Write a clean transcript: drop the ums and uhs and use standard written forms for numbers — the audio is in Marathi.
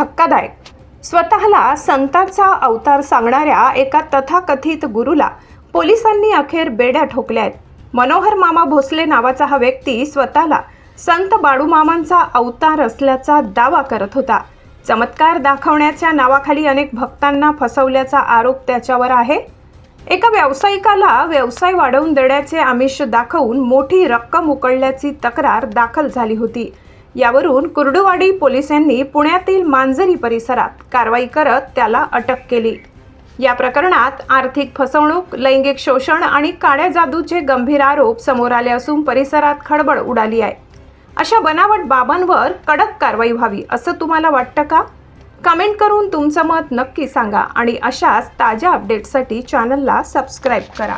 धक्कादायक. स्वतःला संतांचा अवतार सांगणाऱ्या एका तथाकथित गुरुला पोलिसांनी अखेर बेड्या ठोकल्या आहेत. मनोहर मामा भोसले नावाचा हा व्यक्ती स्वतःला संत बाळूमामांचा अवतार असल्याचा दावा करत होता. चमत्कार दाखवण्याच्या नावाखाली अनेक भक्तांना फसवल्याचा आरोप त्याच्यावर आहे. एका व्यावसायिकाला व्यवसाय वाढवून देण्याचे आमिष दाखवून मोठी रक्कम उकळल्याची तक्रार दाखल झाली होती. यावरून कुर्डुवाडी पोलिसांनी पुण्यातील मांजरी परिसरात कारवाई करत त्याला अटक केली. या प्रकरणात आर्थिक फसवणूक, लैंगिक शोषण आणि काळ्या जादूचे गंभीर आरोप समोर आले असून परिसरात खळबळ उडाली आहे. अशा बनावट बाबांवर कडक कारवाई व्हावी असं तुम्हाला वाटतं का? कमेंट करून तुमचं मत नक्की सांगा आणि अशाच ताज्या अपडेट्ससाठी चॅनलला सबस्क्राईब करा.